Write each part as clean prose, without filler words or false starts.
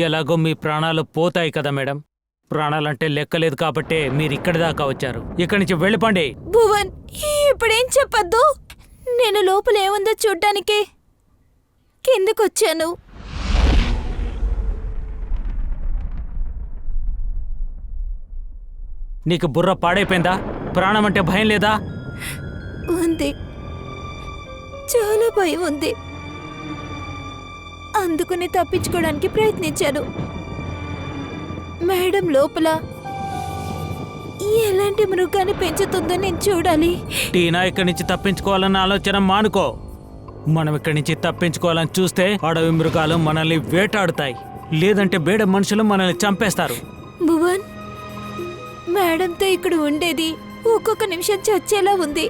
ఎలాగో మీ ప్రాణాలు పోతాయి కదా మేడం. ప్రాణాలంటే లెక్కలేదు కాబట్టే మీరిక్కడి దాకా వచ్చారు. ఇక్కడి నుంచి వెళ్ళిపోండి. భువన్, ఇప్పుడేం చెప్పొద్దు. నేను లోపల ఏముందో చూడ్డానికి కిందకొచ్చాను. నీకు బుర్ర పాడైపోయిందా? ప్రాణం అంటే భయం లేదా? ఉంది, చాలా భయం ఉంది. అందుకని తప్పించుకోవడానికి ప్రయత్నించాను. మేడం లోపల ఎలాంటి మృగాన్ని పెంచుతుందో నేను చూడాలి. టీనా ఇక్కడి నుంచి తప్పించుకోవాలన్న ఆలోచన మానుకో. మనం ఇక్కడి నుంచి తప్పించుకోవాలని చూస్తే అడవి మృగాలు మనల్ని వేటాడుతాయి, లేదంటే బేడ మనుషులు మనల్ని చంపేస్తారు. భువన్, మేడంతో ఇక్కడ ఉండేది ఒక్కొక్క నిమిషం చచ్చేలా ఉంది.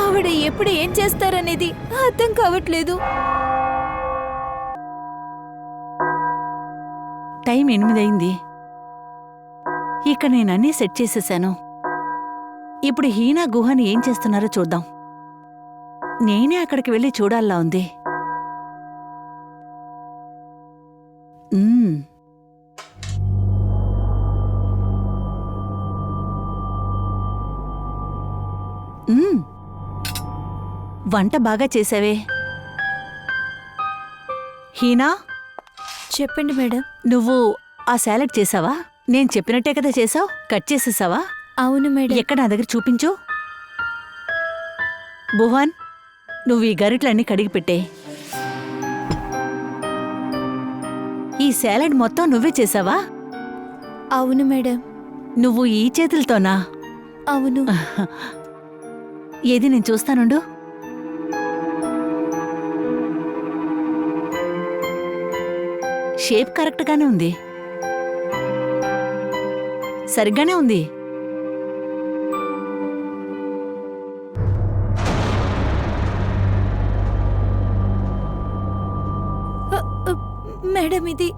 ఆవిడ ఎప్పుడు ఏం చేస్తారనేది అర్థం కావట్లేదు. టైం 8 అయింది. ఇక నేనన్నీ సెట్ చేసేశాను. ఇప్పుడు హీనా గుహని ఏం చేస్తున్నారో చూద్దాం. నేనే అక్కడికి వెళ్ళి చూడాల్లా ఉంది. వంట బాగా చేసావే. హీనా, చెప్పండి మేడం. నువ్వు ఆ సాలడ్ చేసావా? నేను చెప్పినట్టే కదా చేసావు. కట్ చేసేసావా? అవును మేడం. ఎక్కడ నా దగ్గర చూపించు. భువన్, నువ్వు ఈ గరిటలన్నీ కడిగి పెట్టే. ఈ సాలడ్ మొత్తం నువ్వే చేసావా? అవును మేడం. నువ్వు ఈ చేతులతోనా? అవును. ఏది నేను చూస్తానుండు. షేప్ కరెక్ట్గానే ఉంది, సరిగ్గానే ఉంది. మేడం, ఇది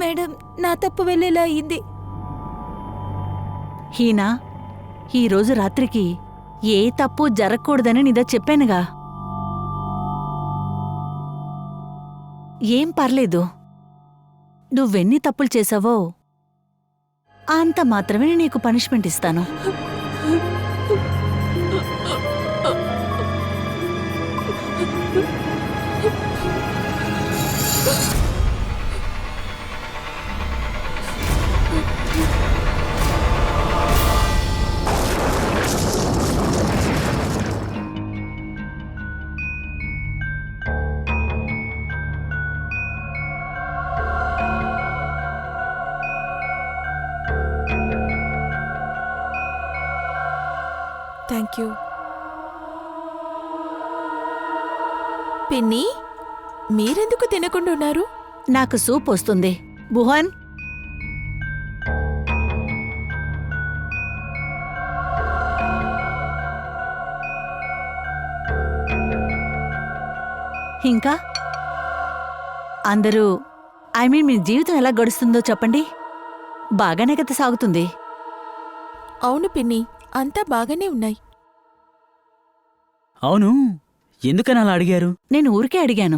మేడం నా తప్పు వెళ్ళేలా అయింది. హీనా, ఈరోజు రాత్రికి ఏ తప్పు జరగకూడదని నీదో చెప్పానుగా. ఏం పర్లేదు. నువ్వెన్ని తప్పులు చేశావో అంత మాత్రమే నీకు పనిష్మెంట్ ఇస్తాను. Thank you. పిన్ని, మీరెందుకు తినకుండా ఉన్నారు? నాకు సూప్ వస్తుంది. భువన్, ఇంకా అందరూ మీ జీవితం ఎలా గడుస్తుందో చెప్పండి. బాగానే కదా సాగుతుంది? అవును పిన్ని, అంతా బాగానే ఉన్నాయి. అవును, ఎందుకని అలా అడిగారు? నేను ఊరికే అడిగాను.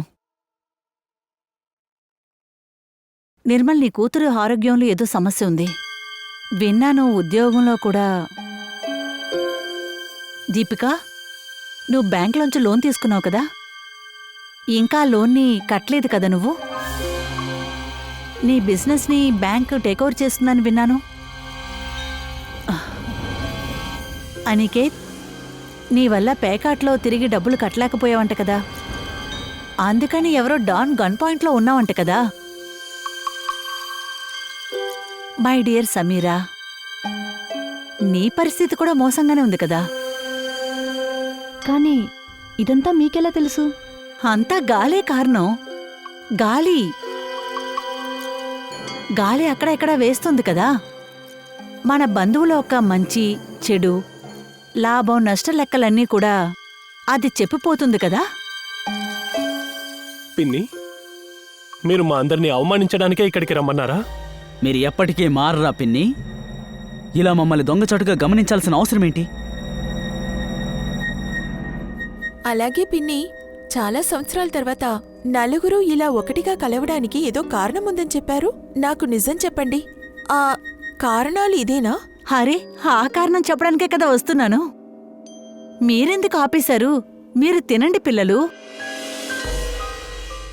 నిర్మల్, నీ కూతురు ఆరోగ్యంలో ఏదో సమస్య ఉంది విన్నాను. ఉద్యోగంలో కూడా. దీపిక, నువ్వు బ్యాంకులోంచి లోన్ తీసుకున్నావు కదా, ఇంకా లోన్ని కట్టలేదు కదా నువ్వు? నీ బిజినెస్ని బ్యాంకు టేకోవర్ చేస్తుందని విన్నాను. అనికేత్, నీ వల్ల పేకాట్లో తిరిగి డబ్బులు కట్టలేకపోయావంట కదా, అందుకని ఎవరో డాన్ గన్ పాయింట్లో ఉన్నావంట కదా. మై డియర్ సమీరా, నీ పరిస్థితి కూడా మోసంగానే ఉంది కదా. కానీ ఇదంతా మీకెలా తెలుసు? అంతా గాలే కారణం. గాలి గాలి అక్కడెక్కడ వేస్తుంది కదా. మన బంధువుల యొక్క మంచి చెడు, లాభం నష్ట లెక్కలన్నీ కూడా అది చెప్పిపోతుంది కదా. పిన్ని, మీరు మా అందరినీ అవమానించడానికే ఇక్కడికి రమ్మన్నారా? మీరు ఎప్పటికీ మారరా పిన్ని. ఇలా మమ్మల్ని దొంగచాటుగా గమనించాల్సిన అవసరమేంటి? అలాగే పిన్ని, చాలా సంవత్సరాల తర్వాత నలుగురు ఇలా ఒకటిగా కలవడానికి ఏదో కారణం ఉందని చెప్పారు. నాకు నిజం చెప్పండి, ఆ కారణాలు ఇదేనా? అరే ఆ కారణం చెప్పడానికే కదా వస్తున్నాను. మీరెందుకు ఆపేశారు? మీరు తినండి పిల్లలు,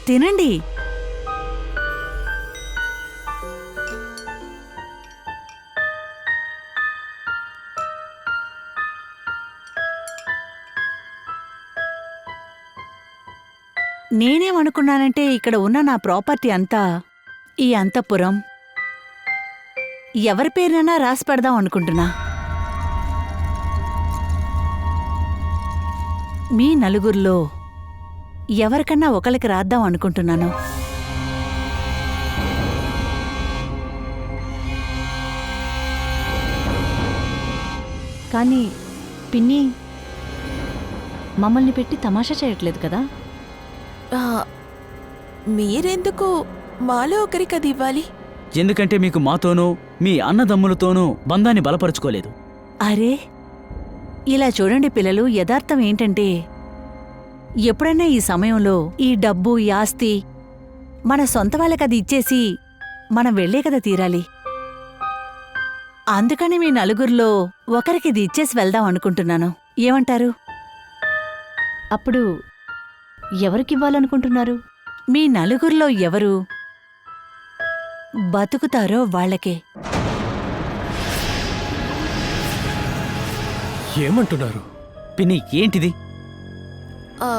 తినండి. నేనేమనుకున్నానంటే ఇక్కడ ఉన్న నా ప్రాపర్టీ అంతా, ఈ అంతఃపురం ఎవరి పేరునైనా రాసి పెడదాం అనుకుంటున్నా. మీ నలుగురిలో ఎవరికన్నా ఒకరికి రాద్దాం అనుకుంటున్నాను. కానీ పిన్ని మమ్మల్ని పెట్టి తమాషా చేయట్లేదు కదా? ఆ, మీరెందుకు మాలో ఒకరికి అది ఇవ్వాలి? ఎందుకంటే మీకు మాతోనూ మీ అన్నదమ్ములతోనూ బంధాన్ని బలపరుచుకోలేదు. అరే ఇలా చూడండి పిల్లలు, యథార్థం ఏంటంటే ఎప్పుడైనా ఈ సమయంలో ఈ డబ్బు, ఈ ఆస్తి మన సొంత వాళ్ళకది ఇచ్చేసి మనం వెళ్లే కదా తీరాలి. అందుకని మీ నలుగురిలో ఒకరికి ఇది ఇచ్చేసి వెళ్దాం అనుకుంటున్నాను. ఏమంటారు? అప్పుడు ఎవరికివ్వాలనుకుంటున్నారు? మీ నలుగురిలో ఎవరు బతుకుతారో వాళ్ళకే. ఏమంటున్నారు? పిన్ని ఏంటిది? ఆ,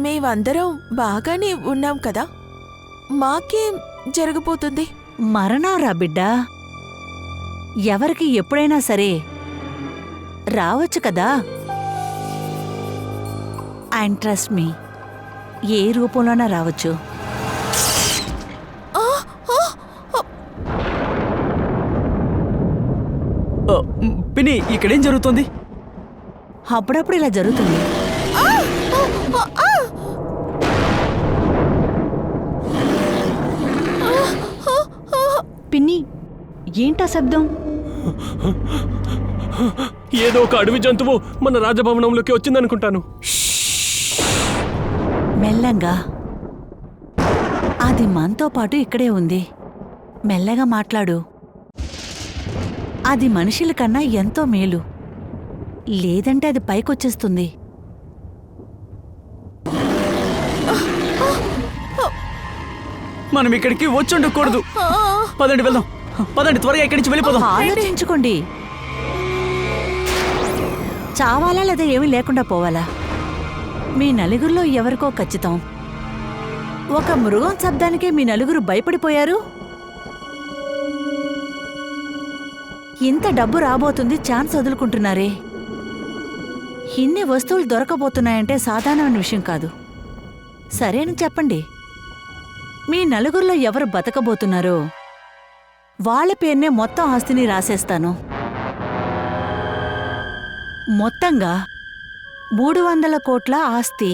మేమందరం బాగానే ఉన్నాం కదా, మాకేం జరగబోతుంది? మరణం రా బిడ్డా, ఎవరికి ఎప్పుడైనా సరే రావచ్చు కదా. అండ్ ట్రస్ట్ మీ, ఏ రూపంలోనా రావచ్చు. పిన్ని ఇక్కడేం జరుగుతోంది? అప్పుడప్పుడు ఇలా జరుగుతుంది. పిన్ని ఏంటా శబ్దం? ఏదో ఒక అడవి జంతువు మన రాజభవనంలోకి వచ్చిందనుకుంటాను. మెల్లంగా, అది మనతో పాటు ఇక్కడే ఉంది. మెల్లగా మాట్లాడు. అది మనుషుల కన్నా ఎంతో మేలు, లేదంటే అది పైకొచ్చేస్తుంది. మనం ఇక్కడికి వచ్చుండకూడదు. పదండి వెళ్దాం, పదండి త్వరగా ఇక్కడి నుంచి వెళ్ళిపోదాం. ఆలోచించుకోండి, చావాలా లేదా ఏమీ లేకుండా పోవాలా? మీ నలుగురిలో ఎవరికో ఖచ్చితం. ఒక మృగం శబ్దానికే మీ నలుగురు భయపడిపోయారు. ఇంత డబ్బు రాబోతుంది, ఛాన్స్ వదులుకుంటున్నారే. ఇన్ని వస్తువులు దొరకబోతున్నాయంటే సాధారణమైన విషయం కాదు. సరేని చెప్పండి, మీ నలుగురిలో ఎవరు బతకబోతున్నారో వాళ్ళ పేరునే మొత్తం ఆస్తిని రాసేస్తాను. మొత్తంగా 300 కోట్ల ఆస్తి.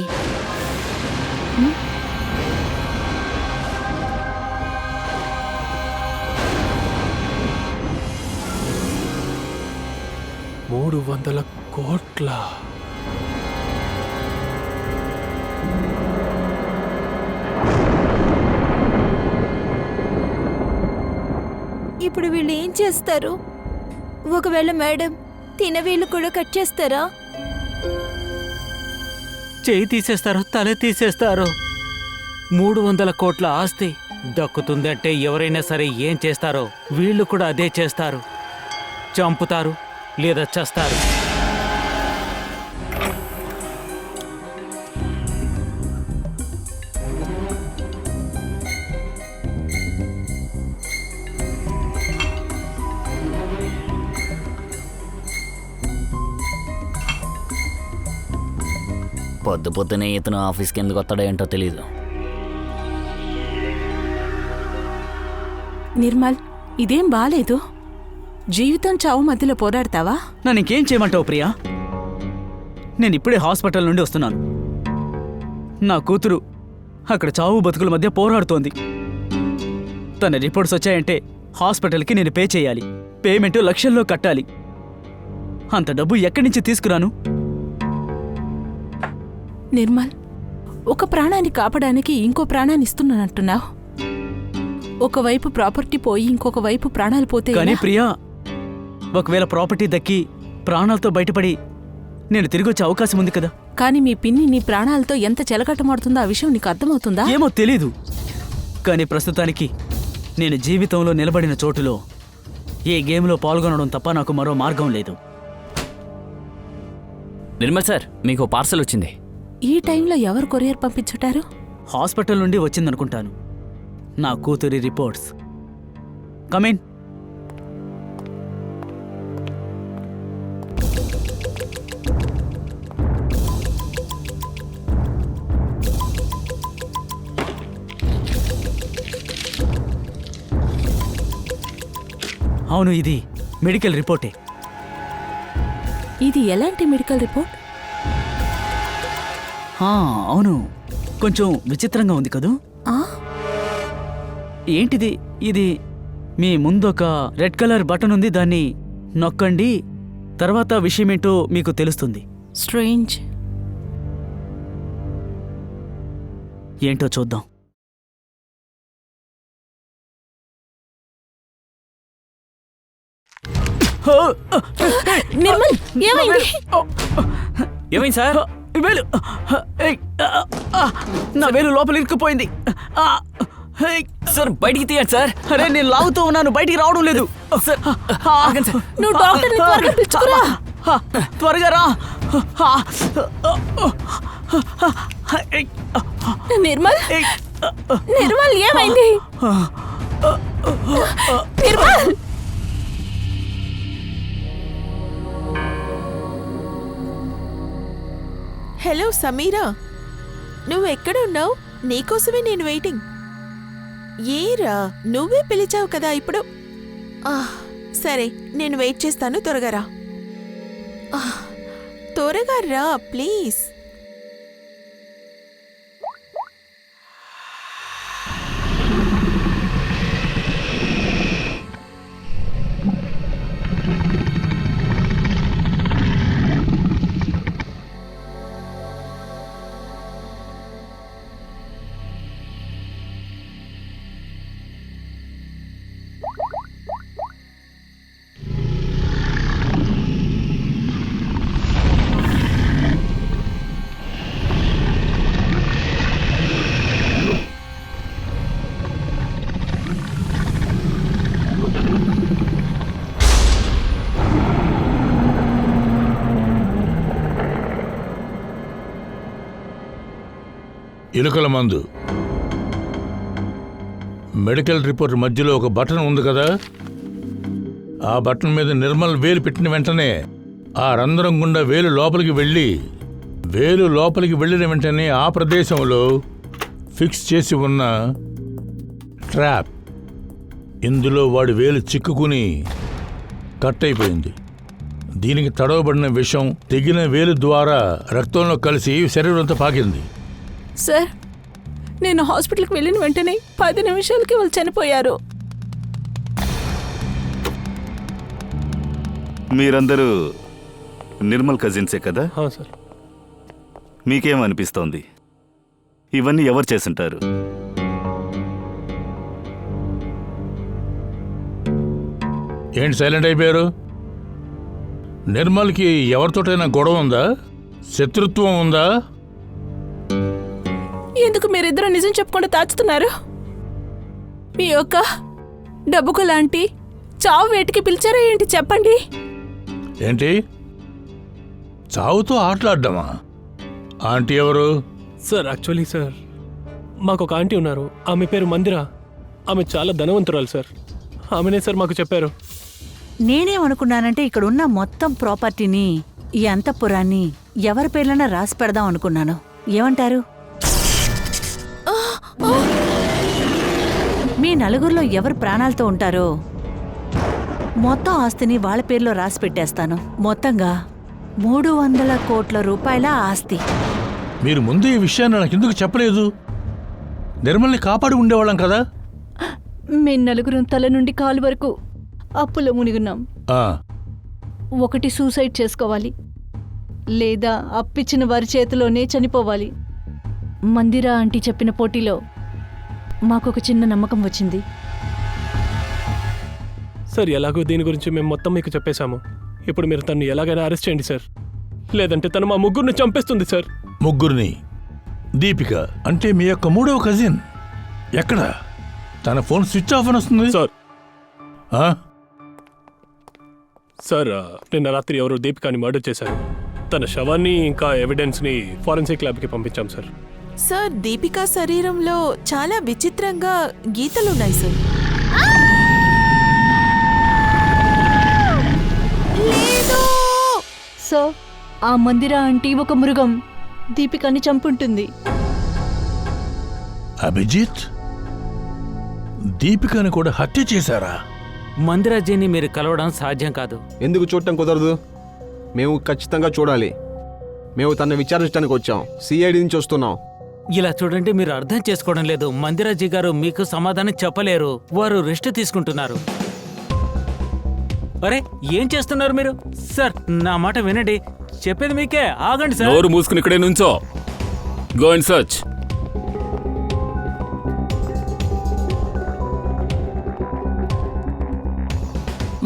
300 కోట్ల. ఇప్పుడు వీళ్ళు ఏం చేస్తారు? ఒకవేళ మేడం తినవీళ్ళు కూడా కట్ చేస్తారా? చేయి తీసేస్తారు, తల తీసేస్తారు. 300 కోట్ల ఆస్తి దక్కుతుందంటే ఎవరైనా సరే ఏం చేస్తారో వీళ్ళు కూడా అదే చేస్తారు. చంపుతారు లేదా చస్తారు. పొద్దు పొద్దునే ఇతను ఆఫీస్కి ఎందుకు వస్తాడో ఏంటో తెలీదు. నిర్మల్, ఇదేం బాలేదు. జీవితం చావు మధ్యలో పోరాడతావా? నన్ను ఇంకేం చేయమంటావు ప్రియా? నేను ఇప్పుడే హాస్పిటల్ నుండి వస్తున్నాను. నా కూతురు అక్కడ చావు బతుకుల మధ్య పోరాడుతోంది. తన రిపోర్ట్స్ వచ్చాయంటే హాస్పిటల్కి నేను పే చేయాలి. పేమెంట్ లక్షల్లో కట్టాలి. అంత డబ్బు ఎక్కడి నుంచి తీసుకురాను? నిర్మల్, ఒక ప్రాణాన్ని కాపాడడానికి ఇంకో ప్రాణాన్ని ఇస్తున్నానంటున్నావు. ఒకవైపు ప్రాపర్టీ పోయి ఇంకొక వైపు ప్రాణాలు పోతే కానీ ఎలా? ప్రియా, ఒకవేళ ప్రాపర్టీ దక్కి ప్రాణాలతో బయటపడి నేను తిరిగొచ్చే అవకాశం ఉంది కదా. కానీ మీ పిన్ని నీ ప్రాణాలతో ఎంత చెలకట్టమాడుతుందో ఆ విషయం నీకు అర్థమవుతుందా? ఏమో తెలీదు, కానీ ప్రస్తుతానికి నేను జీవితంలో నిలబడిన చోటులో ఏ గేమ్లో పాల్గొనడం తప్ప నాకు మరో మార్గం లేదు. నిర్మల్ సార్, మీకు పార్సల్ వచ్చింది. ఈ టైంలో ఎవరు కొరియర్ పంపించుంటారు? హాస్పిటల్ నుండి వచ్చిందనుకుంటాను. నా కూతురి రిపోర్ట్స్. కమిన్. అవును, ఇది మెడికల్ రిపోర్టే. ఇది ఎలాంటి మెడికల్ రిపోర్ట్? అవును, కొంచెం విచిత్రంగా ఉంది కదూ. ఆ? ఏంటిది? ఇది మీ ముందొక రెడ్ కలర్ బటన్ ఉంది, దాన్ని నొక్కండి, తర్వాత విషయమేంటో మీకు తెలుస్తుంది. స్ట్రేంజ్. ఏంటో చూద్దాం. నిర్మల్, ఏమైంది? ఏమైంది సార్? వేలు, ఏయ్, నా వేలు లోపల ఇరుక్కుపోయింది. సార్ బయటికి తీయండి సార్. అరే, నేను లాగుతూ ఉన్నాను, బయటికి రావడం లేదు. నువ్వు డాక్టర్ని త్వరగా పిలుచుకురా. త్వరగా రా. నిర్మల్, నిర్మల్, ఏమైంది? నిర్మల్, హలో సమీరా, నువ్వు ఎక్కడ ఉన్నావు? నీకోసమే నేను వెయిటింగ్. ఏరా, నువ్వే పిలిచావు కదా ఇప్పుడు. సరే, నేను వెయిట్ చేస్తాను, త్వరగా రా. త్వరగా రా ప్లీజ్. ఎలుకల మందు మెడికల్ రిపోర్ట్ మధ్యలో ఒక బటన్ ఉంది కదా, ఆ బటన్ మీద నిర్మల్ వేలు పెట్టిన వెంటనే ఆ రంధ్రం గుండా వేలు లోపలికి వెళ్ళిన వెంటనే ఆ ప్రదేశంలో ఫిక్స్ చేసి ఉన్న ట్రాప్, ఇందులో వాడి వేలు చిక్కుకుని కట్ అయిపోయింది. దీనికి తడవబడిన విషం తెగిన వేలు ద్వారా రక్తంలో కలిసి శరీరంతో పాకింది. సార్, నేను హాస్పిటల్కి వెళ్ళిన వెంటనే 10 నిమిషాలకి వాళ్ళు చనిపోయారు. మీరందరూ నిర్మల్ కజిన్సే కదా? సార్. మీకేమనిపిస్తోంది? ఇవన్నీ ఎవరు చేసుంటారు? ఏంటి సైలెంట్ అయిపోయారు? నిర్మల్కి ఎవరితోటైనా గొడవ ఉందా? శత్రుత్వం ఉందా? ఎందుకు మీరిద్దరూ నిజం చెప్పకుండా దాచుతున్నారు? మీ యొక్క డబ్బుకు లాంటి చావు వేటికి పిలిచారా ఏంటి? చెప్పండి. ఏంటి, చావుతో ఆటలాడ్డామా? ఆంటీ ఎవరు? సార్, యాక్చువల్లీ సార్, మాకు ఒక ఆంటీ ఉన్నారు. ఆమె పేరు మందిర. ఆమె చాలా ధనవంతురాలు సార్. ఆమెనే సార్ మాకు చెప్పారు. నేనేమనుకున్నానంటే ఇక్కడున్న మొత్తం ప్రాపర్టీని, ఈ అంతఃపురాన్ని ఎవరి పేర్లన్నా రాసి పెడదాం అనుకున్నాను. ఏమంటారు? మీ నలుగురిలో ఎవరు ప్రాణాలతో ఉంటారో మొత్తం ఆస్తిని వాళ్ళ పేర్లో రాసి పెట్టేస్తాను. మొత్తంగా 300 కోట్ల రూపాయల ఆస్తి. మీరు ముందు ఈ విషయాన్ని నాకెందుకు చెప్పలేదు? నిర్మల్ని కాపాడి ఉండేవాళ్ళం కదా. మేము నలుగురం తల నుండి కాలు వరకు అప్పులో మునిగున్నాం. ఒకటి సూసైడ్ చేసుకోవాలి, లేదా అప్పిచ్చిన వారి చేతిలోనే చనిపోవాలి. మందిరా ఆంటీ చెప్పిన పోటీలో మాకొక చిన్న నమ్మకం వచ్చింది. సార్ ఎలాగో దీని గురించి మేము మొత్తం మీకు చెప్పేశాము. ఇప్పుడు మీరు తను ఎలాగైనా అరెస్ట్ చేయండి సార్, లేదంటే తను మా ముగ్గురిని చంపేస్తుంది సార్. ముగ్గురిని? దీపిక అంటే మీ యొక్క మూడవ కజిన్ ఎక్కడ? తన ఫోన్ స్విచ్ ఆఫ్ అని వస్తుంది. సార్ ఆ? సార్ నిన్న రాత్రి ఎవరో దీపికాని మర్డర్ చేశారు. తన శవాన్ని ఇంకా ఎవిడెన్స్ని ఫారెన్సిక్ ల్యాబ్కి పంపించాం సార్. సార్ దీపికా శరీరంలో చాలా విచిత్రంగా గీతలున్నాయి సార్. లేదు సో ఆ మందిరా ఆంటీ ఒక మృగం దీపికాని చంపుంటుంది. అభిజిత్, దీపికను కూడా హత్య చేశారా? మందిరాజీని మీరు కలవడం సాధ్యం కాదు. ఎందుకు చూడటం కుదరదు? మేము ఖచ్చితంగా చూడాలి. మేము తనని విచారించడానికి వచ్చాం. సిఐడి నుంచి వస్తున్నాం. ఇలా చూడండి, మీరు అర్థం చేసుకోవడం లేదు. మందిరాజీ గారు మీకు సమాధానం చెప్పలేరు. వారు రెస్ట్ తీసుకుంటున్నారు. అరే ఏం చేస్తున్నారు మీరు? సార్ నా మాట వినండి, చెప్పేది మీకే. ఆగండి సార్. నోరు మూసుకుని ఇక్కడే నుంచో. Go and search.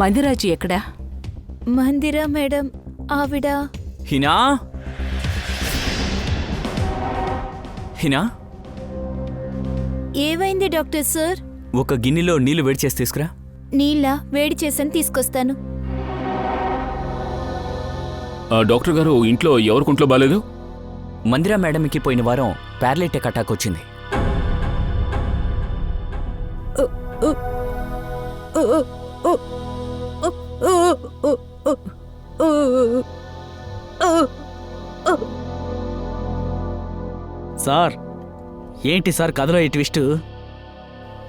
మందిరాజీ ఎక్కడా? మందిరా మేడం, ఆవిడ హినా, హినా, ఏమైంది డాక్టర్ సార్? ఒక గిన్నెలో నీళ్లు వేడి చేసి తీసుకురా. నీళ్ళ వేడి చేసని తీసుకొస్తాను. డాక్టర్ గారు, ఇంట్లో ఎవరికి ఒంట్లో బాలేదు? మందిరా మేడంకి పోయిన వారం ప్యారలైటిక్ అటాక్ వచ్చింది. సార్ ఏంటి సార్ కథలో ఈ ట్విస్ట్?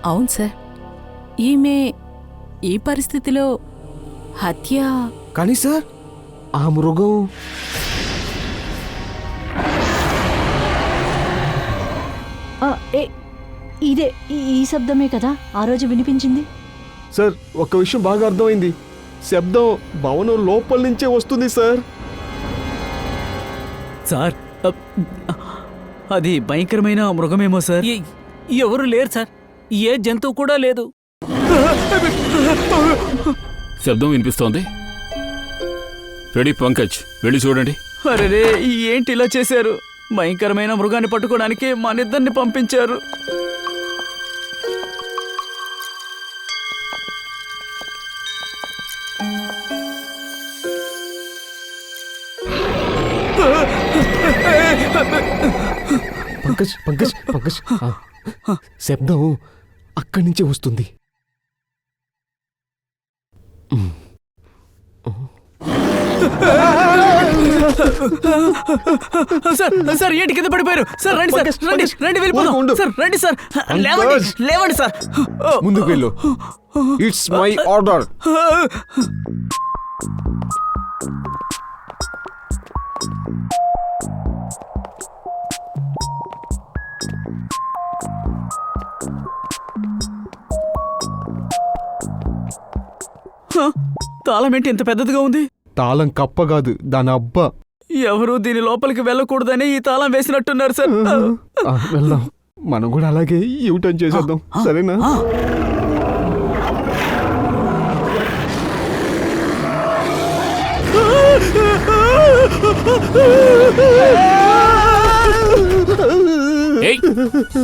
అవును సార్, ఈమె ఈ పరిస్థితిలో హత్య. కానీ సార్ ఆ మృగం ఇదే ఈ శబ్దమే కదా ఆ రోజు వినిపించింది. సార్ ఒక్క విషయం బాగా అర్థమైంది. శబ్దం భవనం లోపల నుంచే వస్తుంది సార్. సార్ అది భయంకరమైన మృగమేమో సార్. ఎవరు లేరు సార్, ఏ జంతువు కూడా లేదు. శబ్దం వినిపిస్తోంది. రెడీ పంకజ్, వెళ్ళి చూడండి. అరే ఏంటి ఇలా చేశారు? భయంకరమైన మృగాన్ని పట్టుకోవడానికి మనిద్దరిని పంపించారు. పంకజ్ పంకజ్ పంకజ్, శబ్దం అక్కడి నుంచే వస్తుంది. సార్ సార్ ఏంటి కింద పడిపోయారు? సార్ రండి సార్, రండి రండి వెళ్ళిపోదాం. సార్ రండి సార్, లేవండి లేవండి సార్. ముందుకు వెళ్ళు. It's my order. తాళం ఏంటి ఇంత పెద్దదిగా ఉంది? తాళం కప్ప కాదు, దాని అబ్బా. ఎవరు దీని లోపలికి వెళ్ళకూడదని ఈ తాళం వేసినట్టున్నారు సార్. వెళ్దాం, మనం కూడా అలాగే యూటర్న్ చేసేద్దాం. సరేనా?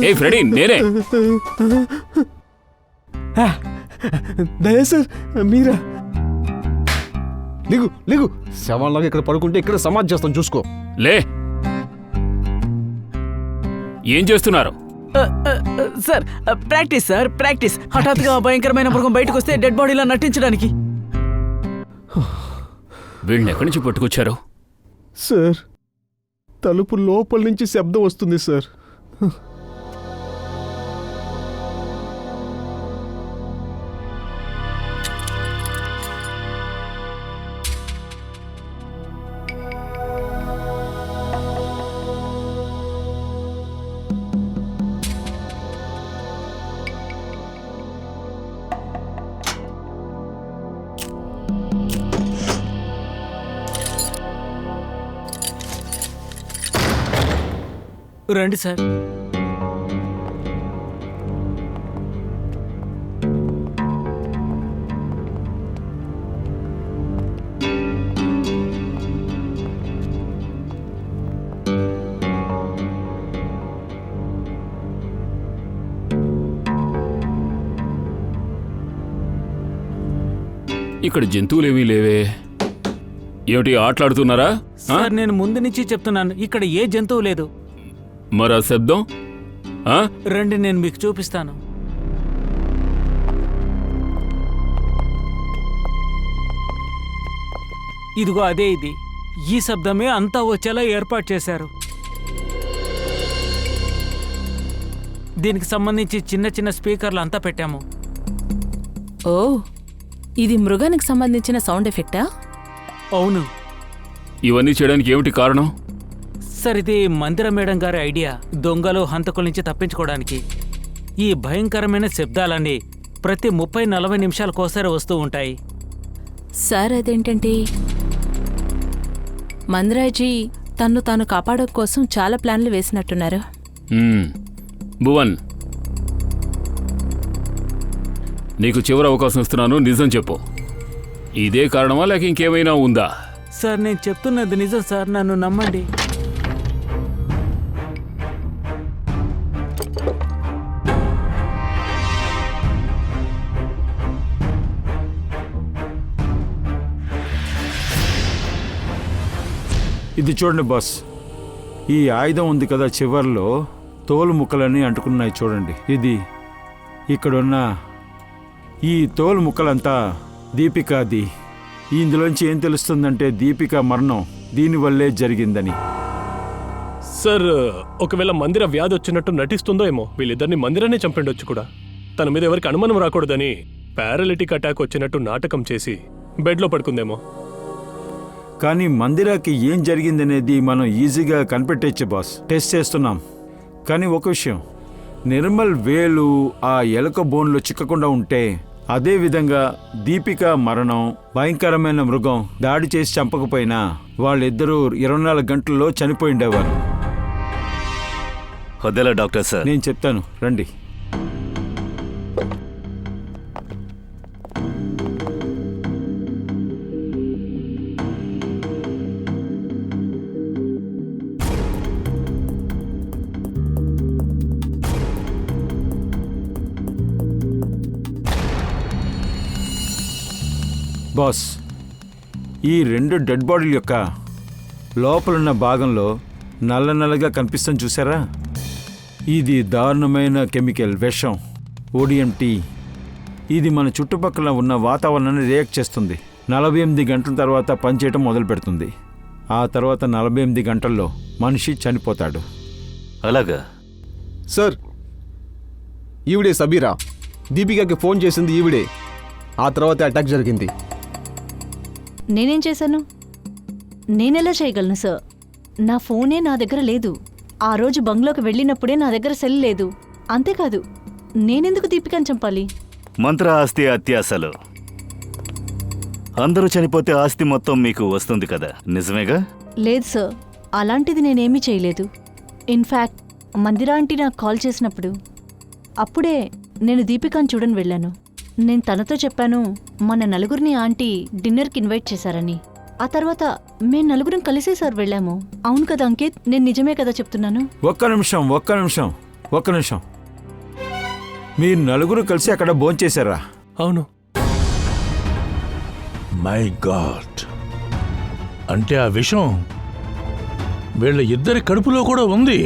ఏయ్ ఫ్రెడీ, నేనే. దయా సార్, మీరా? లిగు లిగు. శవంలాగా ఇక్కడ పడుకుంటే ఇక్కడ సమాధి చేస్తాం, చూసుకో. లే, ఏం చేస్తున్నారు? Sir practice sir, practice. హఠాత్తుగా భయంకరమైన మృగం బయటకు వస్తే డెడ్ బాడీలా నటించడానికి. వీళ్ళని ఎక్కడి నుంచి పట్టుకొచ్చారు? సార్ తలుపు లోపల నుంచి శబ్దం వస్తుంది సార్. రండి సార్. ఇక్కడ జంతువులేమీ లేవే. ఏమిటి ఆటలాడుతున్నారా? సార్ నేను ముందు నుంచి చెప్తున్నాను, ఇక్కడ ఏ జంతువు లేదు. మరి ఆ శబ్దం? ఆ? రండి నేను మీకు చూపిస్తాను. ఇదిగో అదే ఇది. ఈ శబ్దమే అంతా వచ్చేలా ఏర్పాటు చేశారు. దీనికి సంబంధించి చిన్న చిన్న స్పీకర్లు అంతా పెట్టాము. ఓ, ఇది మృగానికి సంబంధించిన సౌండ్ ఎఫెక్టా? అవును ఇవన్నీ చేయడానికి ఏమిటి కారణం? సార్ ఇది మందిర మేడం గారి ఐడియా. దొంగలు హంతకుల నుంచి తప్పించుకోవడానికి. ఈ భయంకరమైన శబ్దాలన్నీ ప్రతి 30-40 నిమిషాలకోసారి వస్తూ ఉంటాయి. సార్ అదేంటంటే మందిరాజీ తన్ను తాను కాపాడడం కోసం చాలా ప్లాన్లు వేసినట్టున్నారు. భువన్, నీకు చివరి అవకాశం ఇస్తున్నాను, నిజం చెప్పు. ఇదే కారణమా లేక ఇంకేమైనా ఉందా? సార్ నేను చెప్తున్నది నిజం సార్, నన్ను నమ్మండి. ఇది చూడండి బాస్, ఈ ఆయుధం ఉంది కదా, చివర్లో తోలు ముక్కలన్నీ అంటుకున్నాయి చూడండి. ఇది ఇక్కడున్న ఈ తోలు ముక్కలంతా దీపికాది. ఇందులోంచి ఏం తెలుస్తుందంటే దీపిక మరణం దీనివల్లే జరిగిందని. సార్ ఒకవేళ మందిర వ్యాధి వచ్చినట్టు నటిస్తుందో ఏమో. వీళ్ళిద్దరిని మందిరాన్ని చంపిండొచ్చు కూడా. తన మీద ఎవరికి అనుమానం రాకూడదని పారాలిటిక్ అటాక్ వచ్చినట్టు నాటకం చేసి బెడ్లో పడుకుందేమో. కానీ మందిరాకి ఏం జరిగిందనేది మనం ఈజీగా కనిపెట్టేచ్చు బాస్, టెస్ట్ చేస్తున్నాం. కానీ ఒక విషయం, నిర్మల్ వేలు ఆ ఎలుక బోన్లో చిక్కకుండా ఉంటే, అదే విధంగా దీపిక మరణం, భయంకరమైన మృగం దాడి చేసి చంపకపోయినా వాళ్ళిద్దరూ 24 గంటల్లో చనిపోయిండేవారు. వద్దేలా డాక్టర్ సార్, నేను చెప్తాను రండి. బాస్, ఈ 2 డెడ్ బాడీల యొక్క లోపలున్న భాగంలో నల్ల నల్లగా కనిపిస్తుంది చూసారా? ఇది దారుణమైన కెమికల్ విషం, ODMT. ఇది మన చుట్టుపక్కల ఉన్న వాతావరణాన్ని రియాక్ట్ చేస్తుంది. 48 గంటల తర్వాత పనిచేయటం మొదలు పెడుతుంది. ఆ తర్వాత 48 గంటల్లో మనిషి చనిపోతాడు. అలాగా సార్, ఈవిడే సబీరా. దీపికకి ఫోన్ చేసింది ఈవిడే. ఆ తర్వాత అటాక్ జరిగింది. నేనేం చేశాను? నేనెలా చేయగలను సార్? నా ఫోనే నా దగ్గర లేదు. ఆ రోజు బంగ్లోకి వెళ్ళినప్పుడే నా దగ్గర సెల్ లేదు. అంతేకాదు, నేనెందుకు దీపికని చంపాలి? మంత్ర ఆస్తి అత్యాసలు. అందరూ చనిపోతే ఆస్తి మొత్తం మీకు వస్తుంది కదా, నిజమేగా? లేదు సార్, అలాంటిది నేనేమీ చేయలేదు. ఇన్ఫ్యాక్ట్ మందిరా ఆంటీ నాకు కాల్ చేసినప్పుడు అప్పుడే నేను దీపికాని చూడని వెళ్ళాను. నేను తనతో చెప్పాను మన నలుగురిని ఆంటీ డిన్నర్కి ఇన్వైట్ చేశారని. ఆ తర్వాత మేము నలుగురం కలిసే సార్ వెళ్ళాము. అవును కదా అంకిత్, నేను నిజమే కదా చెప్తున్నాను? ఒక్క నిమిషం. మీరు నలుగురు కలిసి అక్కడ భోంచేశారా? అవును. మై గాడ్, అంటే ఆ విషయం వీళ్ళ ఇద్దరి కడుపులో కూడా ఉంది.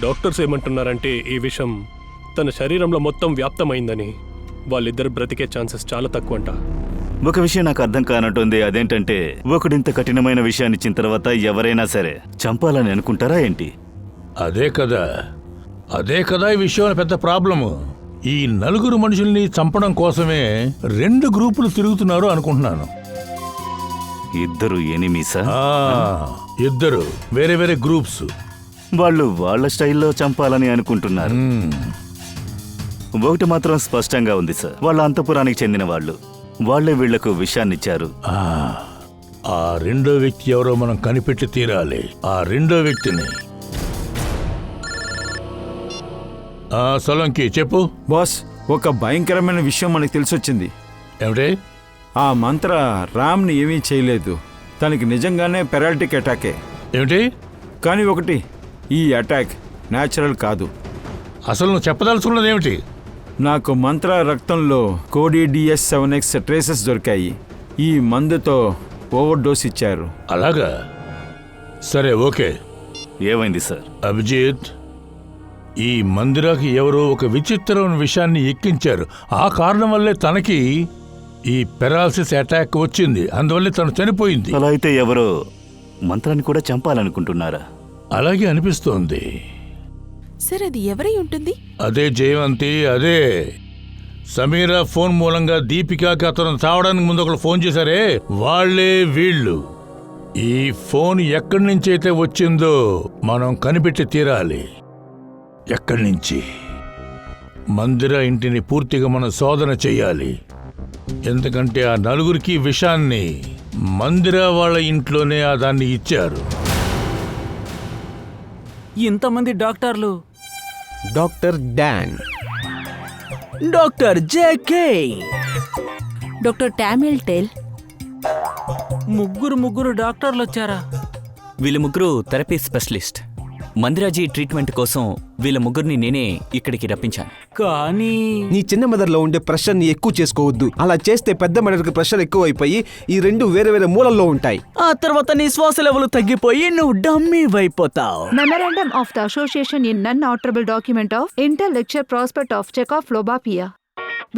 డాక్టర్స్ ఏమంటున్నారంటే ఈ విషయం తన శరీరంలో మొత్తం వ్యాప్తమైందని. వాళ్ళిద్దరు బ్రతికే ఛాన్సెస్ చాలా తక్కువ అంట. ఒక విషయం నాకు అర్థం కానట్టుంది. అదేంటంటే ఒకడింత కఠినమైన విషయాన్ని ఇచ్చిన తర్వాత ఎవరైనా సరే చంపాలని అనుకుంటారా ఏంటి? అదే కదా ఈ విషయంలో పెద్ద ప్రాబ్లము. ఈ 4 మనుషుల్ని చంపడం కోసమే 2 గ్రూపులు తిరుగుతున్నారు అనుకుంటున్నాను. ఇద్దరు ఎనిమీసా? ఇద్దరు వేరే వేరే గ్రూప్స్. వాళ్ళు వాళ్ళ స్టైల్లో చంపాలని అనుకుంటున్నారు. ఒకటి మాత్రం స్పష్టంగా ఉంది సార్, వాళ్ళ అంతపురానికి చెందిన వాళ్ళు. వాళ్లే వీళ్లకు విషయాన్నిచ్చారు. ఆ రెండో వ్యక్తి ఎవరో మనం కనిపెట్టి తీరాలి. ఆ రెండో వ్యక్తిని సోలంకి చెప్పు. బాస్, ఒక భయంకరమైన విషయం మనకు తెలిసొచ్చింది. ఏమిటి? ఆ మంత్ర రామ్ని ఏమీ చేయలేదు. తనకి నిజంగానే పెరాలిటిక్ అటాకే. ఏమిటి? కానీ ఒకటి, ఈ అటాక్ న్యాచురల్ కాదు. అసలు నువ్వు చెప్పదలుచుకున్నది ఏమిటి? నాకు మంత్ర రక్తంలో కోడిడిఎస్ 7X ట్రేసెస్ దొరికాయి. ఈ మందుతో ఓవర్ డోస్ ఇచ్చారు. అలాగా? సరే, ఓకే. ఏమైంది సార్? అభిజిత్, ఈ మందిరాకి ఎవరో ఒక విచిత్రమైన విషయాన్ని ఎక్కించారు. ఆ కారణం వల్లే తనకి ఈ పెరాలసిస్ అటాక్ వచ్చింది. అందువల్లే తను చనిపోయింది. అలా అయితే ఎవరో మంత్రాన్ని కూడా చంపాలనుకుంటున్నారా? అలాగే అనిపిస్తోంది. సార్, అది ఎవరై ఉంటుంది? అదే జయవంతి, అదే సమీరా ఫోన్ మూలంగా దీపికాకి అతను తావడానికి ముందు ఒకరు ఫోన్ చేశారే, వాళ్లే వీళ్ళు. ఈ ఫోన్ ఎక్కడి నుంచి అయితే వచ్చిందో మనం కనిపెట్టి తీరాలి. ఎక్కడి నుంచి? మందిర ఇంటిని పూర్తిగా మనం శోధన చెయ్యాలి. ఎందుకంటే ఆ నలుగురికి విషాన్ని మందిర వాళ్ళ ఇంట్లోనే దాన్ని ఇచ్చారు. ఇంతమంది డాక్టర్లు. Doctor Don, doctor JK, doctor టామిల్ టెల్. ముగ్గురు డాక్టర్లు వచ్చారా? వీళ్ళ ముగ్గురు థెరపీ స్పెషలిస్ట్. మందిరాజీ ట్రీట్మెంట్ కోసం వీళ్ళ ముగ్గురిని నేనే ఇక్కడికి రప్పించాను. కానీ నీ చిన్న మెదడులో ఉండే ప్రెషర్ని ఎక్కువ చేసుకోవద్దు. అలా చేస్తే పెద్ద మెదడుకి ప్రెషర్ ఎక్కువ అయిపోయి ఈ రెండు వేరే వేరే మూలల్లో ఉంటాయి. ఆ తర్వాత నీ శ్వాస లెవెల్ తగ్గిపోయి నువ్వు డమ్మీ అయిపోతావు. Memorandum of the Association in non-alterable document of intellectual prospect of Czechoslovakia,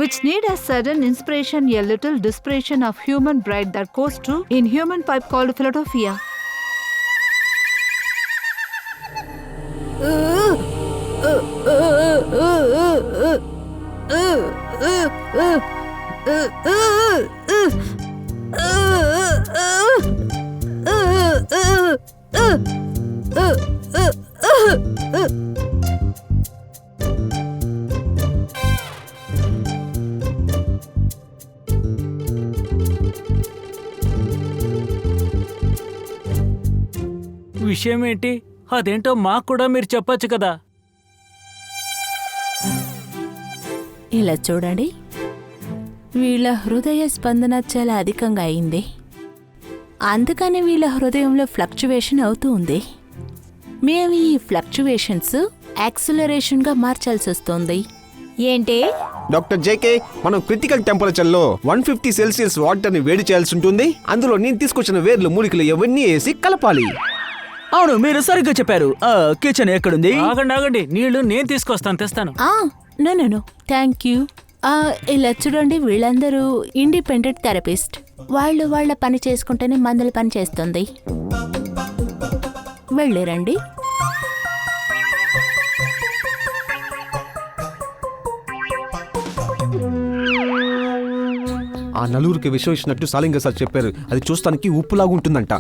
which need a sudden inspiration, a little desperation of human bride that goes to in human pipe called Philadelphia. విషయం ఏంటి? అదేంటో మాకు కూడా మీరు చెప్పొచ్చు కదా. ఇలా చూడండి, వీళ్ళ హృదయ స్పందన చాలా అధికంగా అయింది. అందుకని వీళ్ళ హృదయంలో ఫ్లక్చువేషన్ అవుతూ ఉంది. మేము ఈ ఫ్లక్చువేషన్స్ యాక్సిలరేషన్గా మార్చాల్సి వస్తుంది. ఏంటి? డాక్టర్ జేకే, మనం క్రిటికల్ టెంపరేచర్లో 150 సెల్సియస్ వాటర్ని వేడి చేయాల్సి ఉంటుంది. అందులో నేను తీసుకొచ్చిన వేర్లు మూలికలు ఇవన్నీ వేసి కలపాలి. అవును, మీరు సరిగ్గా చెప్పారు. కిచెన్ ఎక్కడుంది? ఆగండి, నీళ్లు నేను తీసుకొస్తాను, తెస్తాను. No thank you. ఇలా చూడండి, వీళ్ళందరూ ఇండిపెండెంట్ థెరపిస్ట్. వాళ్ళు వాళ్ళ పని చేసుకుంటేనే మందుల పని చేస్తుంది. వెళ్ళిరండి. ఆ నలుగురికి విషయం ఇచ్చినట్టు సాలింగ సార్ చెప్పారు. అది చూస్తానికి ఉప్పులాగా ఉంటుందంట.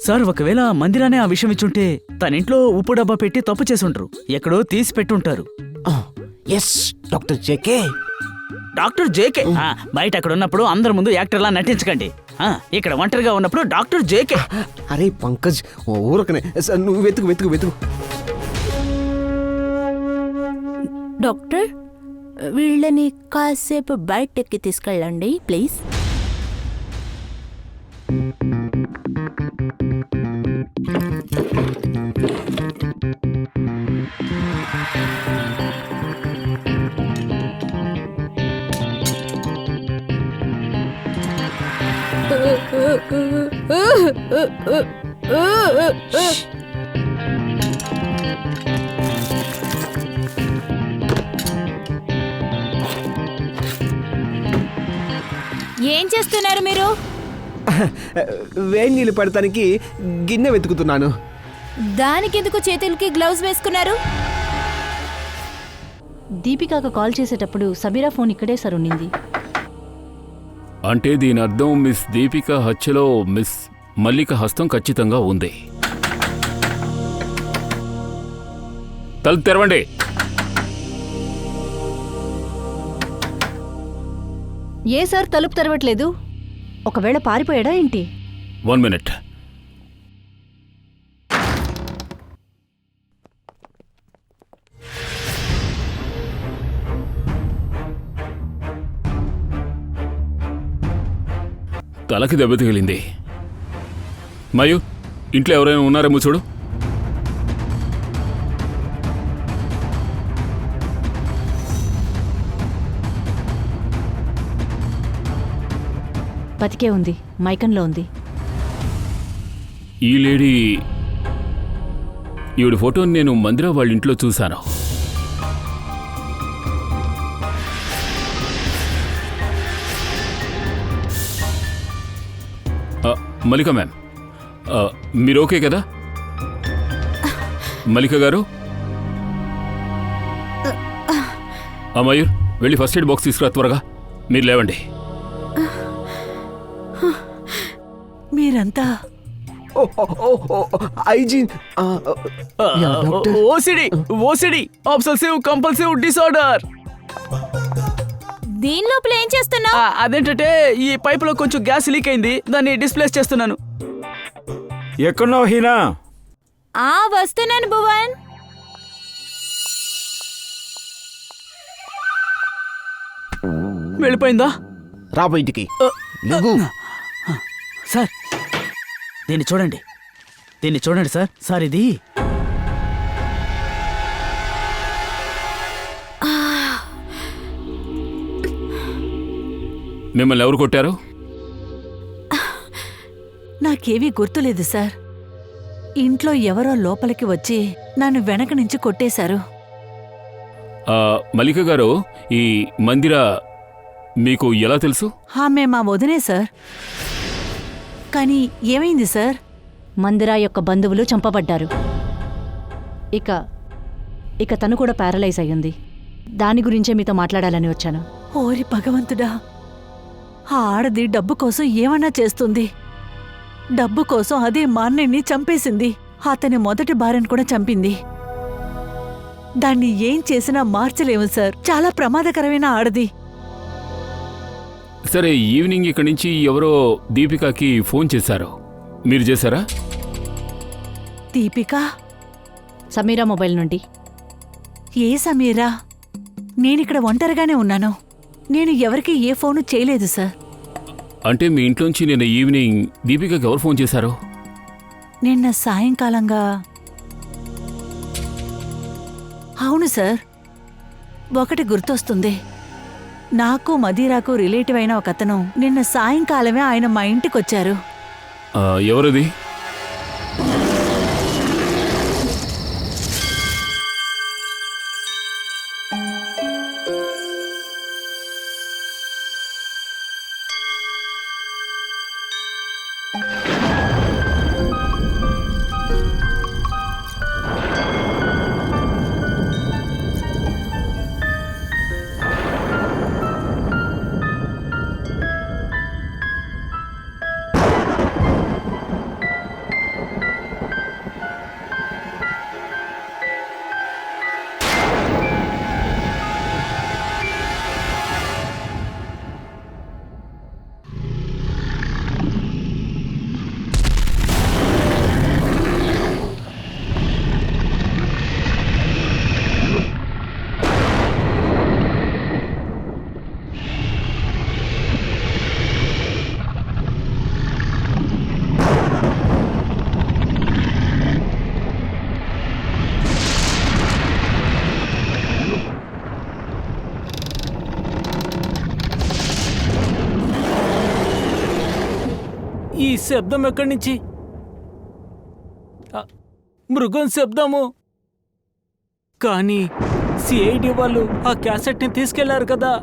సార్, ఒకవేళ మందిరానే ఆ విషయం ఇచ్చుంటే తన ఇంట్లో ఉప్పు డబ్బా పెట్టి తప్పు చేసుంటారు. ఎక్కడో తీసి పెట్టుంటారు. Yes doctor JK. Doctor JK బయట అక్కడ ఉన్నప్పుడు అందరి ముందు యాక్టర్లా నటించకండి. ఇక్కడ ఒంటరిగా ఉన్నప్పుడు డాక్టర్ జేకే. అరే పంకజ్, ఊరకనే. నువ్వు వెతుకు. డాక్టర్, వీళ్ళని కాసేపు బయటెక్కి తీసుకెళ్ళండి ప్లీజ్. ఏం చేస్తున్నారు మీరు? వేడి నీళ్ళు పెడతానికి గిన్నె వెతుకుతున్నాను. దానికెందుకు చేతులకి గ్లౌజ్ వేసుకున్నారు? దీపికాకు కాల్ చేసేటప్పుడు సమీరా ఫోన్ ఇక్కడే సార్ ఉండింది. అంటే దీని అర్థం మిస్ దీపిక హత్యలో మిస్ మల్లిక హస్తం ఖచ్చితంగా ఉంది. తలుపు తెరవండి. ఏ సార్ తలుపు తెరవట్లేదు? ఒకవేళ పారిపోయాడా ఏంటి? 1 minute. తలకి దెబ్బ తగిలింది. మయు, ఇంట్లో ఎవరైనా ఉన్నారేమో చూడు. బతికే ఉంది, మైకంలో ఉంది. ఈ లేడీ, ఈవిడ ఫోటోని నేను మందిరా వాళ్ళ ఇంట్లో చూశాను. మల్లిక మ్యామ్, మీరు ఓకే కదా? మల్లిక గారు, మయూర్ వెళ్ళి ఫస్ట్ ఎయిడ్ బాక్స్ తీసుకురా త్వరగా. మీరు లేవండి. మీరంతా ఓసిడి అబ్సెసివ్ కంపల్సివ్ డిసార్డర్. దీని లోపల ఏం చేస్తున్నావు? అదేంటంటే ఈ పైపులో కొంచెం గ్యాస్ లీక్ అయింది, దాన్ని డిస్ప్లేస్ చేస్తున్నాను. ఎక్కడున్నావు హీనా? వస్తున్నాను భువన్. వెళ్ళిపోయిందా? రా బయటికి. సార్ దీన్ని చూడండి, దీన్ని చూడండి సార్. సార్ ఇది మిమ్మల్ని ఎవరు కొట్టారు? నాకేవీ గుర్తులేదు సార్. ఇంట్లో ఎవరో లోపలికి వచ్చి నన్ను వెనక నుంచి కొట్టేశారు. మల్లిక గారు, ఈ మందిరా మీకు ఎలా తెలుసు? ఆమె మా వదినే సార్. కానీ ఏమైంది సార్? మందిరా యొక్క బంధువులు చంపబడ్డారు. ఇక తను కూడా ప్యారలైజ్ అయ్యింది. దాని గురించే మీతో మాట్లాడాలని వచ్చాను. ఓరి భగవంతుడా, ఆ ఆడది డబ్బు కోసం ఏమన్నా చేస్తుంది. డబ్బు కోసం అదే మా అన్నయ్యని చంపేసింది. అతని మొదటి భార్యను కూడా చంపింది. దాన్ని ఏం చేసినా మార్చలేము సార్. చాలా ప్రమాదకరమైన ఆడది. సరే, ఈవినింగ్ ఇక్కడి నుంచి ఎవరో దీపికాకి ఫోన్ చేశారు, మీరు చేశారా? దీపిక? సమీరా మొబైల్ నుండి. ఏ సమీరా? నేనిక్కడ ఒంటరిగానే ఉన్నాను. నేను ఎవరికి ఏ ఫోను చేయలేదు సార్. అంటే మీ ఇంట్లోంచి నిన్న ఈవినింగ్ దీపికకి ఎవరు ఫోన్ చేశారు? నిన్న సాయంకాలంగా. అవును సార్, ఒకటి గుర్తొస్తుంది. నాకు మదీరాకు రిలేటివ్ అయిన ఒక అతను నిన్న సాయంకాలమే ఆయన మా ఇంటికొచ్చారు. ఎవరది? ఈ శబ్దం ఎక్కడి నుంచి? మృగం శబ్దము. కానీ సిఐడి వాళ్ళు ఆ క్యాసెట్ని తీసుకెళ్లారు కదా.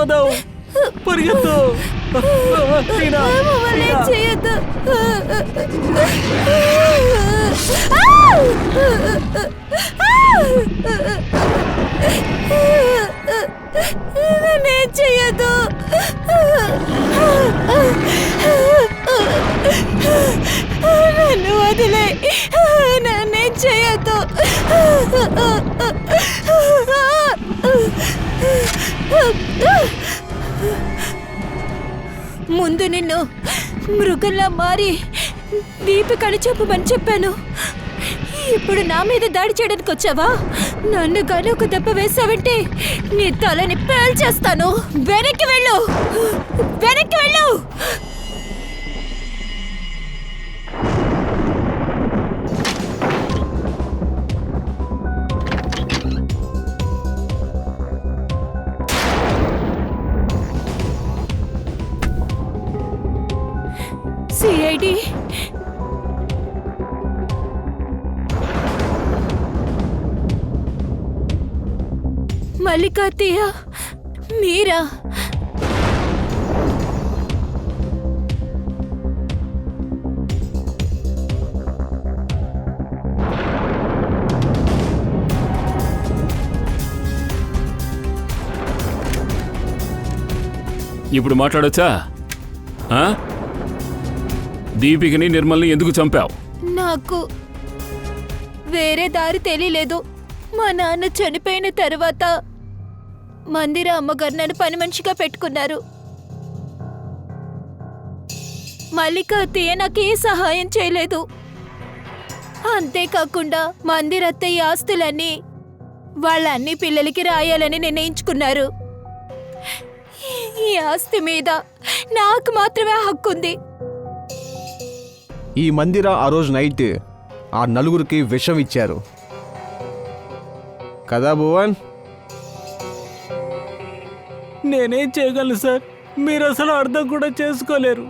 చచ్చిపోదావు. పరిగెత్తు. టీనా, మమ్మల్ని టీనా. చేయొద్దు. నేను చెయ్యదు. నన్ను వదిలే. నన్నే చెయ్యదు. ముందు నిన్ను మృగంలా మారి దీపికని చెప్పమని చెప్పాను. ఇప్పుడు నా మీద దాడి చేయడానికి వచ్చావా? నన్ను కానీ ఒక దెబ్బ వేసావంటే నీ తలని పేల్చేస్తాను. వెనక్కి వెళ్ళు, వెనక్కి వెళ్ళు. సిఐడి మల్లిక అత్తయ్య, మీరా? ఇప్పుడు మాట్లాడొచ్చా? దీపికని నిర్మల్ని ఎందుకు చంపావు? నాకు వేరే దారి తెలియలేదు. మా నాన్న చనిపోయిన తర్వాత మందిర అమ్మగారు నన్ను పని మనిషిగా పెట్టుకున్నారు. మల్లిక అత్తయ్య నాకు ఏ సహాయం చేయలేదు. అంతేకాకుండా మందిర అత్తయ్య ఆస్తులన్నీ వాళ్ళ అన్ని పిల్లలకి రాయాలని నిర్ణయించుకున్నారు. ఈ ఆస్తి మీద నాకు మాత్రమే హక్కుంది. ఈ మందిర ఆ రోజు నైట్ ఆ నలుగురికి విషం ఇచ్చారు కదా భువన్? నేనేం చేయగలను సార్? మీరు అసలు అర్థం కూడా చేసుకోలేరు.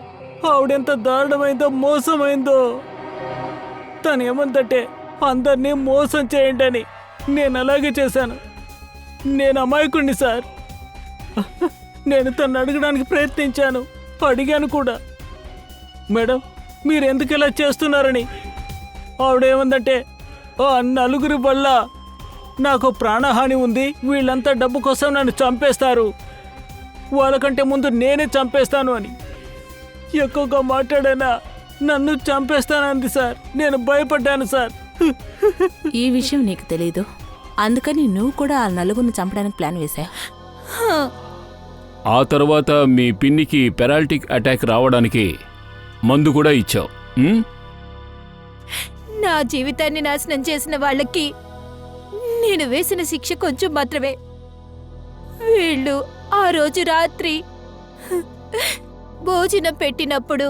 ఆవిడెంత దారుణమైందో, మోసమైందో. తను ఏమందంటే అందరినీ మోసం చేయండి అని. నేను అలాగే చేశాను. నేను అమాయకుడిని సార్. నేను తను అడగడానికి ప్రయత్నించాను, అడిగాను కూడా. మేడం, మీరు ఎందుకు ఇలా చేస్తున్నారని. ఆవిడేమందంటే ఆ నలుగురి వల్ల నాకు ప్రాణహాని ఉంది, వీళ్ళంతా డబ్బు కోసం నన్ను చంపేస్తారు, వాళ్ళకంటే ముందు నేనే చంపేస్తాను అని. ఎక్కువగా మాట్లాడానా నన్ను చంపేస్తానంది సార్. నేను భయపడ్డాను సార్. ఈ విషయం నీకు తెలీదు, అందుకని నువ్వు కూడా ఆ నలుగురిని చంపడానికి ప్లాన్ వేశావు. ఆ తర్వాత మీ పిన్నికి పెరాలిటిక్ అటాక్ రావడానికి మందు కూడా ఇచ్చావు. నా జీవితాన్ని నాశనం చేసిన వాళ్ళకి నేను వేసిన శిక్ష కొంచెం మాత్రమే. వీళ్ళు ఆ రోజు రాత్రి భోజనం పెట్టినప్పుడు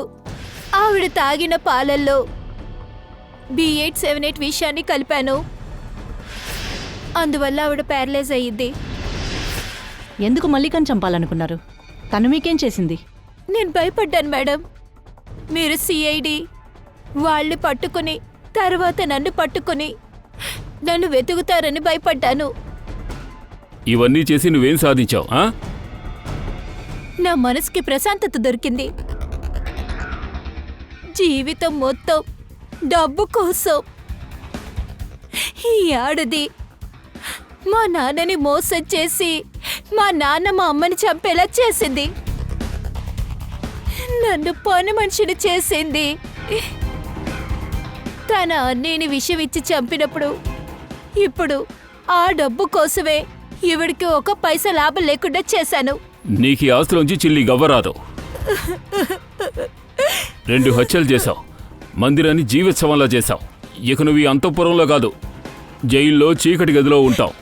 ఆవిడ తాగిన పాలల్లో B878 విషయాన్ని కలిపాను. అందువల్ల ఆవిడ ప్యారలైజ్ అయ్యింది. ఎందుకు మల్లికని చంపాలనుకున్నారు? తను మీకేం చేసింది? నేను భయపడ్డాను మేడం. మీరు సిఐడి వాళ్ళు పట్టుకుని తర్వాత నన్ను పట్టుకుని నన్ను వెతుకుతారని భయపడ్డాను. ఇవన్నీ చేసి నువ్వేం సాధించావు? నా మనసుకి ప్రశాంతత దొరికింది. జీవితం మొత్తం డబ్బు కోసం ఈ ఆడది మా నాన్నని మోసం చేసి మా నాన్న మా అమ్మని చంపేలా చేసింది. నన్ను పని మనిషిని చేసింది. తన అన్నయ్యని విషయం ఇచ్చి చంపినప్పుడు ఇప్పుడు ఆ డబ్బు కోసమే ఈవిడికి ఒక పైసా లాభం లేకుండా చేశాను. నీకు ఈ ఆస్తులోంచి చిల్లి గవ్వరాదు. 2 హత్యలు చేశావు, మందిరాన్ని జీవోత్సవంలా చేశావు. ఇక నువ్వు ఈ అంతఃపురంలో కాదు, జైల్లో చీకటి గదిలో ఉంటావు.